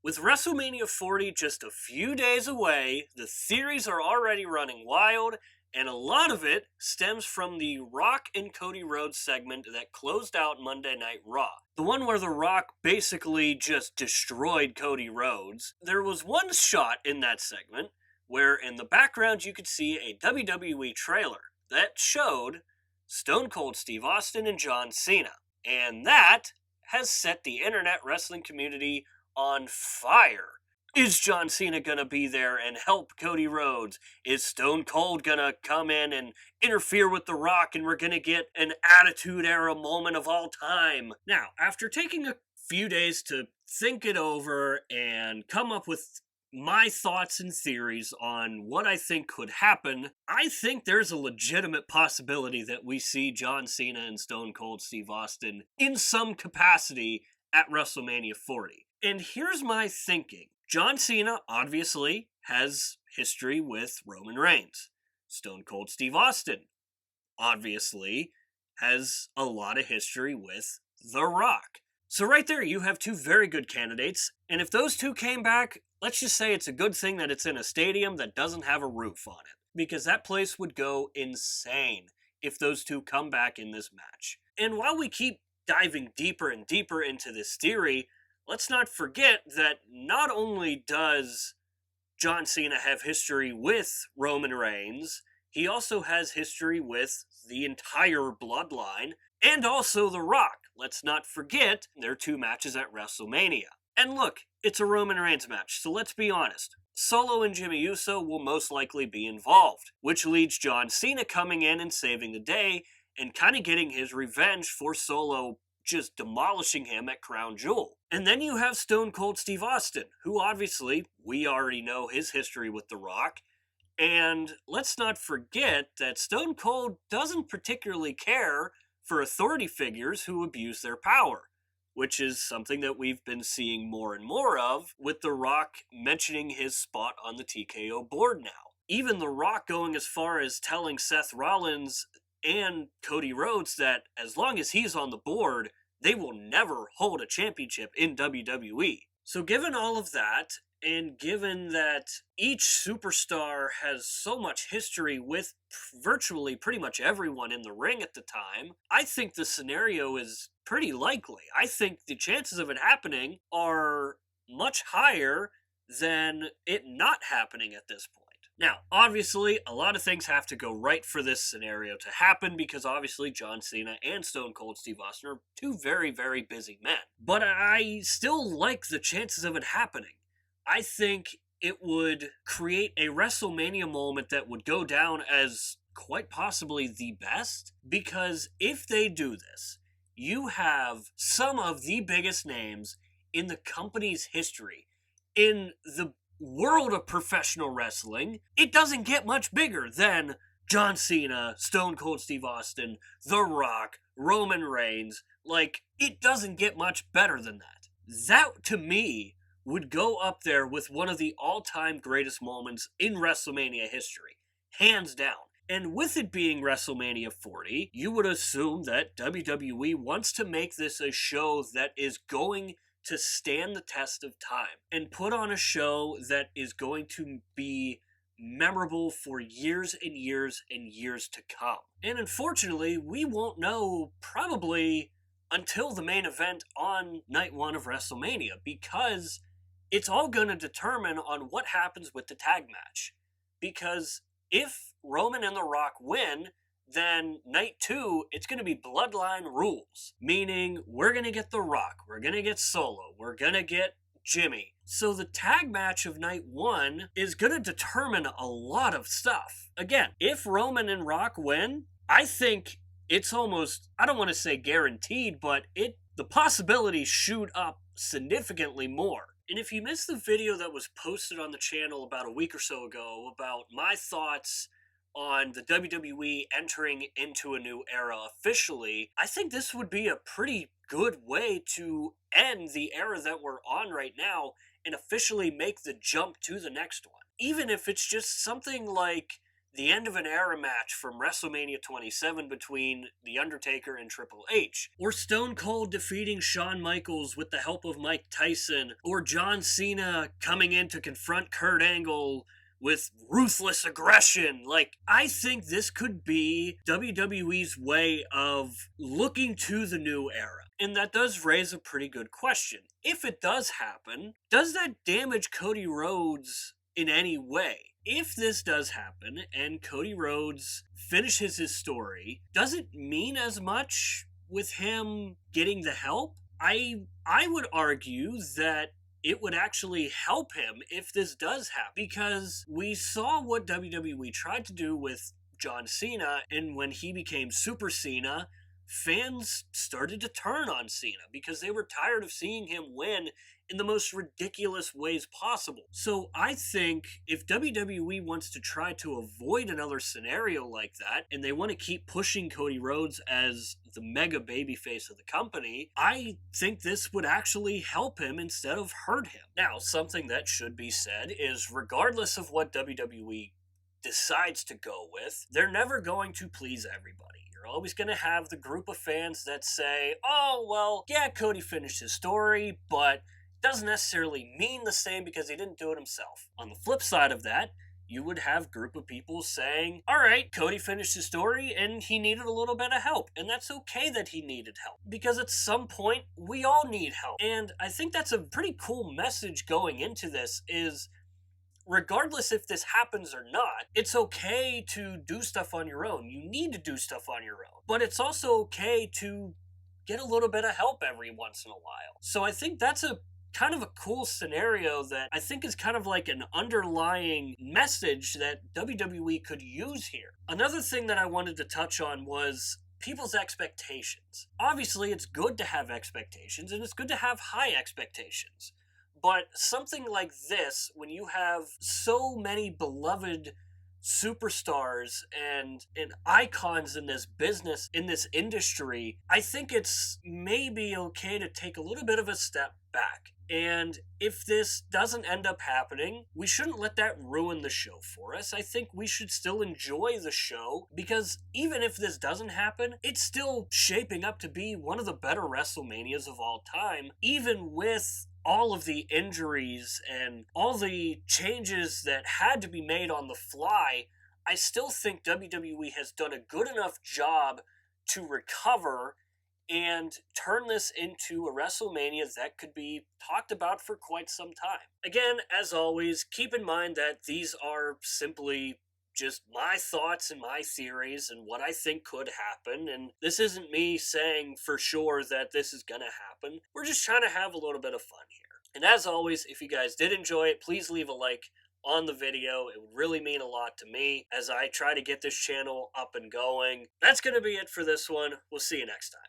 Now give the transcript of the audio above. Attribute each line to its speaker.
Speaker 1: With WrestleMania 40 just a few days away, the theories are already running wild, and a lot of it stems from the Rock and Cody Rhodes segment that closed out Monday Night Raw. The one where The Rock basically just destroyed Cody Rhodes. There was one shot in that segment where in the background you could see a WWE trailer that showed Stone Cold Steve Austin and John Cena. And that has set the internet wrestling community on fire. Is John Cena gonna be there and help Cody Rhodes? Is Stone Cold gonna come in and interfere with The Rock and we're gonna get an Attitude Era moment of all time? Now, after taking a few days to think it over and come up with my thoughts and theories on what I think could happen, I think there's a legitimate possibility that we see John Cena and Stone Cold Steve Austin in some capacity at WrestleMania 40. And here's my thinking. John Cena obviously has history with Roman Reigns. Stone Cold Steve Austin obviously has a lot of history with The Rock. So right there you have two very good candidates, and if those two came back, let's just say it's a good thing that it's in a stadium that doesn't have a roof on it, because that place would go insane if those two come back in this match. And while we keep diving deeper and deeper into this theory, let's not forget that not only does John Cena have history with Roman Reigns, he also has history with the entire bloodline, and also The Rock. Let's not forget their two matches at WrestleMania. And look, it's a Roman Reigns match, so let's be honest. Solo and Jimmy Uso will most likely be involved, which leads John Cena coming in and saving the day and kind of getting his revenge for Solo just demolishing him at Crown Jewel. And then you have Stone Cold Steve Austin, who obviously we already know his history with The Rock. And let's not forget that Stone Cold doesn't particularly care for authority figures who abuse their power, which is something that we've been seeing more and more of, with The Rock mentioning his spot on the TKO board now. Even The Rock going as far as telling Seth Rollins and Cody Rhodes that as long as he's on the board, they will never hold a championship in WWE. So given all of that, and given that each superstar has so much history with virtually pretty much everyone in the ring at the time, I think the scenario is pretty likely. I think the chances of it happening are much higher than it not happening at this point. Now, obviously, a lot of things have to go right for this scenario to happen because obviously John Cena and Stone Cold Steve Austin are two very, very busy men. But I still like the chances of it happening. I think it would create a WrestleMania moment that would go down as quite possibly the best, because if they do this, you have some of the biggest names in the company's history. In the world of professional wrestling, it doesn't get much bigger than John Cena, Stone Cold Steve Austin, The Rock, Roman Reigns. Like, it doesn't get much better than that. That, to me, would go up there with one of the all-time greatest moments in WrestleMania history. Hands down. And with it being WrestleMania 40, you would assume that WWE wants to make this a show that is going to stand the test of time and put on a show that is going to be memorable for years and years and years to come. And unfortunately, we won't know probably until the main event on night one of WrestleMania, because it's all going to determine on what happens with the tag match. Because if Roman and The Rock win, then night two, it's going to be bloodline rules. Meaning, we're going to get The Rock, we're going to get Solo, we're going to get Jimmy. So the tag match of night one is going to determine a lot of stuff. Again, if Roman and Rock win, I think it's almost, I don't want to say guaranteed, but the possibilities shoot up significantly more. And if you missed the video that was posted on the channel about a week or so ago about my thoughts on the WWE entering into a new era officially, I think this would be a pretty good way to end the era that we're on right now and officially make the jump to the next one. Even if it's just something like the end of an era match from WrestleMania 27 between The Undertaker and Triple H, or Stone Cold defeating Shawn Michaels with the help of Mike Tyson, or John Cena coming in to confront Kurt Angle with ruthless aggression. Like, I think this could be WWE's way of looking to the new era. And that does raise a pretty good question. If it does happen, does that damage Cody Rhodes in any way? If this does happen and Cody Rhodes finishes his story, does it mean as much with him getting the help? I would argue that it would actually help him if this does happen, because we saw what WWE tried to do with John Cena, and when he became Super Cena, fans started to turn on Cena because they were tired of seeing him win in the most ridiculous ways possible. So I think if WWE wants to try to avoid another scenario like that, and they want to keep pushing Cody Rhodes as the mega babyface of the company, I think this would actually help him instead of hurt him. Now, something that should be said is, regardless of what WWE decides to go with, they're never going to please everybody. You're always going to have the group of fans that say, oh, well, yeah, Cody finished his story, but doesn't necessarily mean the same because he didn't do it himself. On the flip side of that, you would have a group of people saying, all right, Cody finished his story and he needed a little bit of help. And that's okay that he needed help, because at some point we all need help. And I think that's a pretty cool message going into this is, regardless if this happens or not, it's okay to do stuff on your own. You need to do stuff on your own. But it's also okay to get a little bit of help every once in a while. So I think that's a kind of a cool scenario that I think is kind of like an underlying message that WWE could use here. Another thing that I wanted to touch on was people's expectations. Obviously, it's good to have expectations, and it's good to have high expectations. But something like this, when you have so many beloved superstars and icons in this business, in this industry, I think it's maybe okay to take a little bit of a step back. And if this doesn't end up happening, we shouldn't let that ruin the show for us. I think we should still enjoy the show, because even if this doesn't happen, it's still shaping up to be one of the better WrestleManias of all time, even with all of the injuries and all the changes that had to be made on the fly. I still think WWE has done a good enough job to recover and turn this into a WrestleMania that could be talked about for quite some time. Again, as always, keep in mind that these are simply just my thoughts and my theories and what I think could happen, and this isn't me saying for sure that this is gonna happen. We're just trying to have a little bit of fun here. And as always, if you guys did enjoy it, please leave a like on the video. It would really mean a lot to me as I try to get this channel up and going. That's going to be it for this one. We'll see you next time.